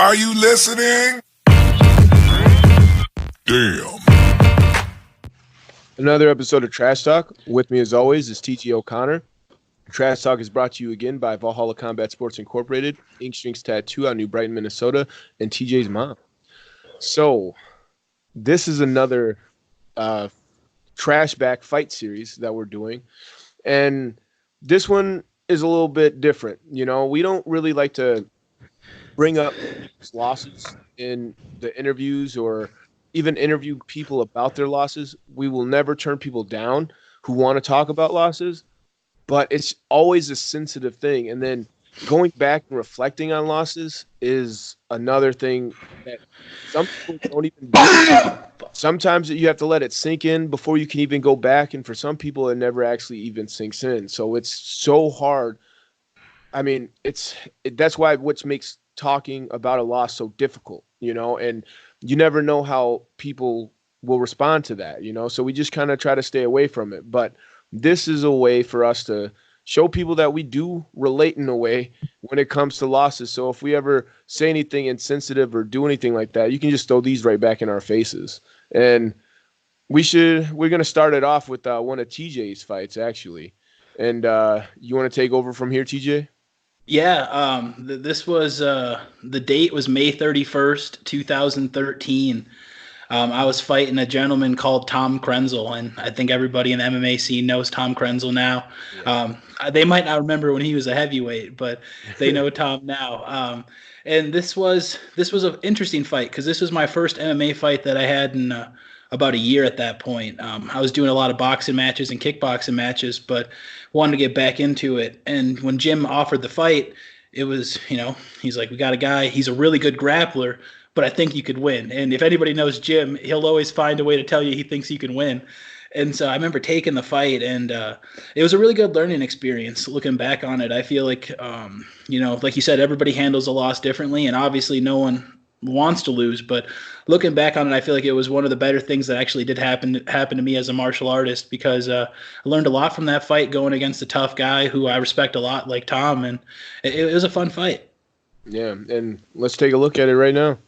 Are you listening? Damn. Another episode of Trash Talk. With me, as always, is TJ O'Connor. Trash Talk is brought to you again by Valhalla Combat Sports Incorporated, Ink Strings Tattoo out of New Brighton, Minnesota, and TJ's mom. So, this is another trash back fight series that we're doing. And this one is a little bit different. You know, we don't really like to bring up losses in the interviews or even interview people about their losses. We will never turn people down who want to talk about losses, but it's always a sensitive thing. And then going back and reflecting on losses is another thing that some people don't even do. Sometimes you have to let it sink in before you can even go back. And for some people, it never actually even sinks in. So it's so hard. I mean, that's why what makes talking about a loss so difficult, you know, and you never know how people will respond to that, you know, so we just kind of try to stay away from it. But this is a way for us to show people that we do relate in a way when it comes to losses. So if we ever say anything insensitive or do anything like that, you can just throw these right back in our faces. And we're going to start it off with one of TJ's fights, actually. And you want to take over from here, TJ? Yeah, this was the date was May 31st, 2013. I was fighting a gentleman called Tom Krenzel, and I think everybody in the MMA scene knows Tom Krenzel now. Yeah. They might not remember when he was a heavyweight, but they know Tom now. And this was an interesting fight because this was my first MMA fight that I had in about a year at that point. I was doing a lot of boxing matches and kickboxing matches, but wanted to get back into it. And when Jim offered the fight, it was, you know, he's like, we got a guy, he's a really good grappler, but I think you could win. And if anybody knows Jim, he'll always find a way to tell you he thinks you can win. And so I remember taking the fight, and it was a really good learning experience. Looking back on it, I feel like, you know, like you said, everybody handles a loss differently, and obviously no one wants to lose, but looking back on it, I feel like it was one of the better things that actually did happen to me as a martial artist, because I learned a lot from that fight going against a tough guy who I respect a lot, like Tom, and it was a fun fight. Yeah, and let's take a look at it right now.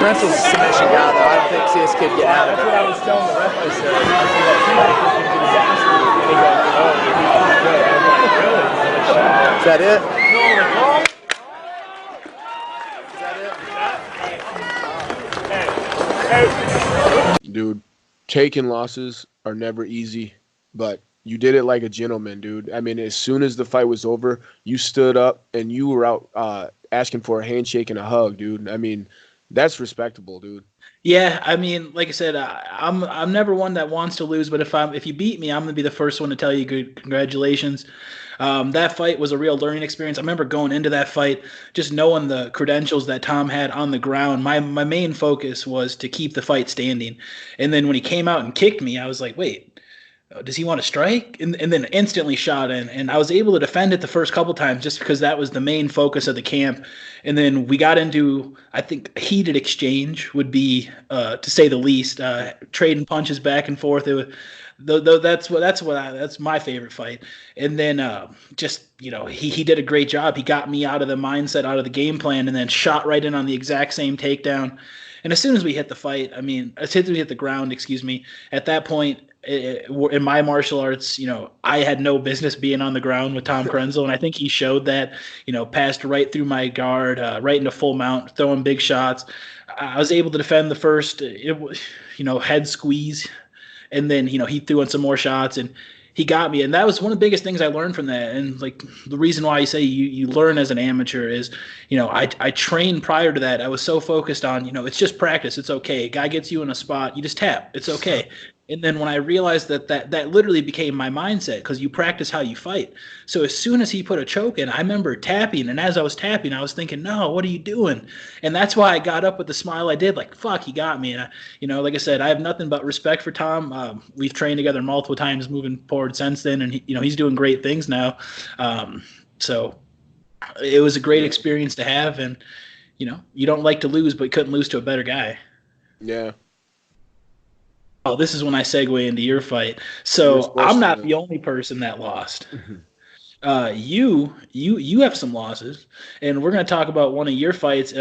Rental's a submission guy, though. I don't think see this kid get out of it. That's what I was telling the ref. I said, is that it? Is that it? Dude, taking losses are never easy, but you did it like a gentleman, dude. I mean, as soon as the fight was over, you stood up and you were out asking for a handshake and a hug, dude. I mean, that's respectable, dude. Yeah, I mean, like I said, I'm never one that wants to lose, but if you beat me, I'm gonna be the first one to tell you good congratulations. That fight was a real learning experience. I remember going into that fight, just knowing the credentials that Tom had on the ground. My main focus was to keep the fight standing, and then when he came out and kicked me, I was like, wait, does he want to strike? And then instantly shot in. And I was able to defend it the first couple times just because that was the main focus of the camp. And then we got into, I think, a heated exchange would be, to say the least, trading punches back and forth. It was, that's my favorite fight. And then he did a great job. He got me out of the mindset, out of the game plan, and then shot right in on the exact same takedown. And as soon as we hit the ground, at that point, in my martial arts, I had no business being on the ground with Tom Krenzel, and I think he showed that. Passed right through my guard, right into full mount, throwing big shots. I was able to defend the first, head squeeze, and then he threw in some more shots, and he got me. And that was one of the biggest things I learned from that. And like the reason why you say you learn as an amateur is, I trained prior to that. I was so focused on, it's just practice. It's okay. A guy gets you in a spot, you just tap. It's okay. And then when I realized that literally became my mindset, because you practice how you fight. So as soon as he put a choke in, I remember tapping. And as I was tapping, I was thinking, no, what are you doing? And that's why I got up with the smile I did, like, fuck, he got me. And, like I said, I have nothing but respect for Tom. We've trained together multiple times moving forward since then. And, he's doing great things now. So it was a great experience to have. And, you don't like to lose, but you couldn't lose to a better guy. Yeah. Oh, this is when I segue into your fight. So I'm not the only person that lost. You have some losses, and we're going to talk about one of your fights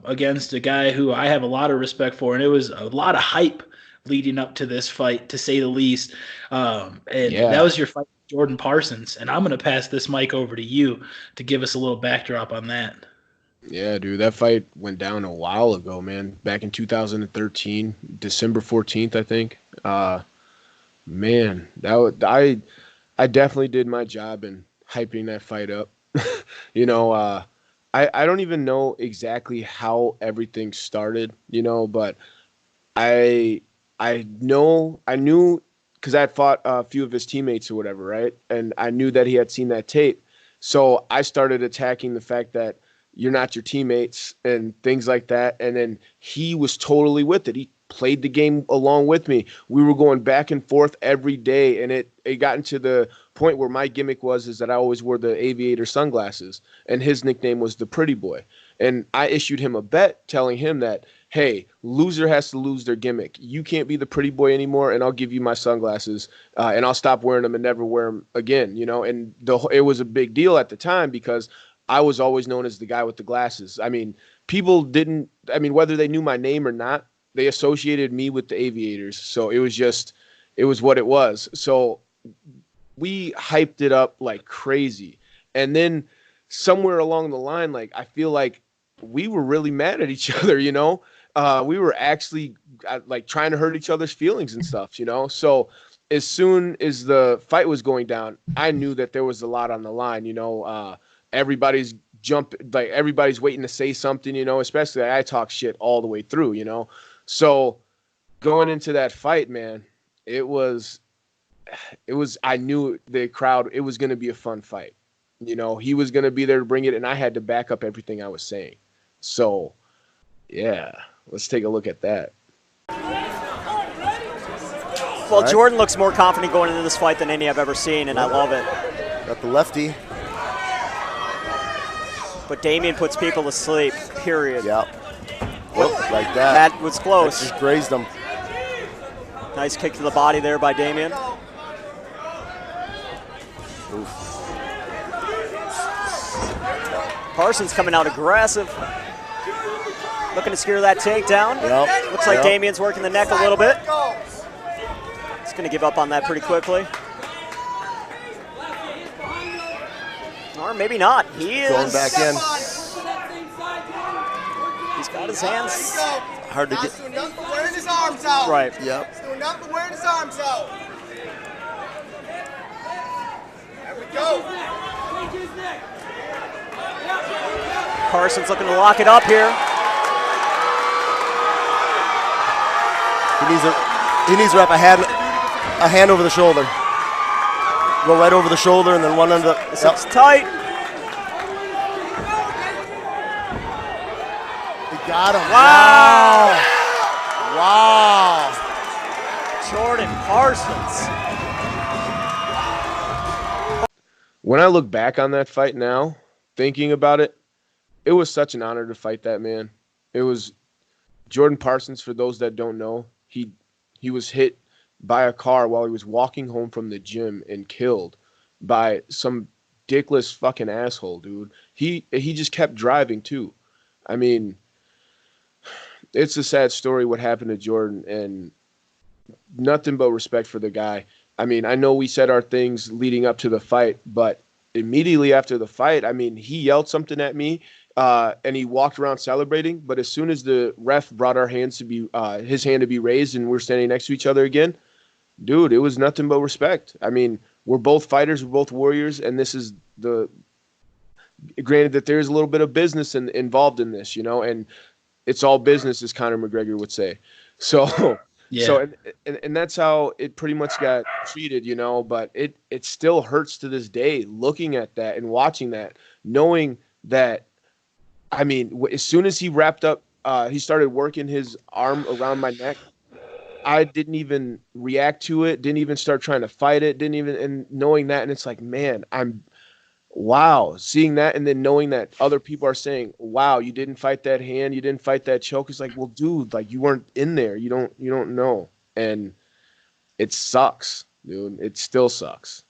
against a guy who I have a lot of respect for, and it was a lot of hype leading up to this fight, to say the least. That was your fight with Jordan Parsons, and I'm going to pass this mic over to you to give us a little backdrop on that. Yeah, dude, that fight went down a while ago, man. Back in 2013, December 14th, I think. Man, I definitely did my job in hyping that fight up. I don't even know exactly how everything started, but I knew because I had fought a few of his teammates or whatever, right? And I knew that he had seen that tape. So I started attacking the fact that you're not your teammates and things like that. And then he was totally with it. He played the game along with me. We were going back and forth every day. And it got into the point where my gimmick is that I always wore the aviator sunglasses, and his nickname was the pretty boy. And I issued him a bet telling him that, hey, loser has to lose their gimmick. You can't be the pretty boy anymore, and I'll give you my sunglasses, and I'll stop wearing them and never wear them again, And it was a big deal at the time because I was always known as the guy with the glasses. I mean, whether they knew my name or not, they associated me with the aviators. So it was what it was. So we hyped it up like crazy. And then somewhere along the line, like, I feel like we were really mad at each other, we were actually like trying to hurt each other's feelings and stuff, So as soon as the fight was going down, I knew that there was a lot on the line, everybody's waiting to say something, especially I talk shit all the way through, So going into that fight, man, I knew the crowd, it was going to be a fun fight. He was going to be there to bring it, and I had to back up everything I was saying. So, yeah, let's take a look at that. Well, Jordan looks more confident going into this fight than any I've ever seen, and I love it. Got the lefty. But Damion puts people to sleep, period. Yep. Whoop, like that. That was close. That just grazed him. Nice kick to the body there by Damion. Oof. Parsons coming out aggressive. Looking to secure that takedown. Yep. Looks like Damien's working the neck a little bit. He's going to give up on that pretty quickly. Or maybe not. He is going back in. He's got his hands. Hard to get. Doing nothing but wearing his arms out. Right. Yep. He's doing nothing but wearing his arms out. There we go. Parsons looking to lock it up here. He needs to wrap a hand over the shoulder. Go right over the shoulder and then one under the. This looks tight. He got him. Wow. Wow. Jordan Parsons. When I look back on that fight now, thinking about it, it was such an honor to fight that man. It was Jordan Parsons, for those that don't know, he was hit by a car while he was walking home from the gym and killed by some dickless fucking asshole, dude. He just kept driving too. I mean, it's a sad story what happened to Jordan, and nothing but respect for the guy. I mean, I know we said our things leading up to the fight, but immediately after the fight, I mean, he yelled something at me, and he walked around celebrating. But as soon as the ref brought our hands to be his hand to be raised, and we're standing next to each other again, dude, it was nothing but respect. I mean, we're both fighters, we're both warriors, and this is the granted that there's a little bit of business involved in this, and it's all business, as Conor McGregor would say. So. Yeah. So and that's how it pretty much got treated, but it still hurts to this day looking at that and watching that, knowing that, I mean, as soon as he wrapped up, he started working his arm around my neck. I didn't even react to it, didn't even start trying to fight it, and knowing that, and it's like, man, wow, seeing that, and then knowing that other people are saying, wow, you didn't fight that hand, you didn't fight that choke. It's like, well, dude, like, you weren't in there. You don't know. And it sucks, dude. It still sucks.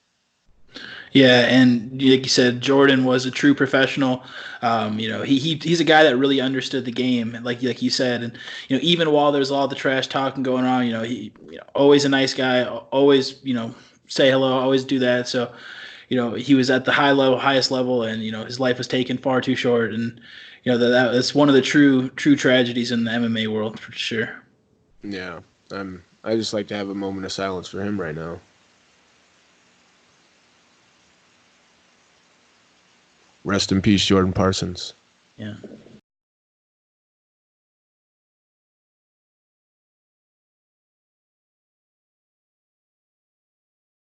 Yeah, and like you said, Jordan was a true professional. He's a guy that really understood the game, like you said, and even while there's all the trash talking going on, he always a nice guy, always say hello, always do that. So he was at the highest level, and his life was taken far too short, and that's one of the true tragedies in the MMA world for sure. Yeah, I just like to have a moment of silence for him right now. Rest in peace, Jordan Parsons. Yeah.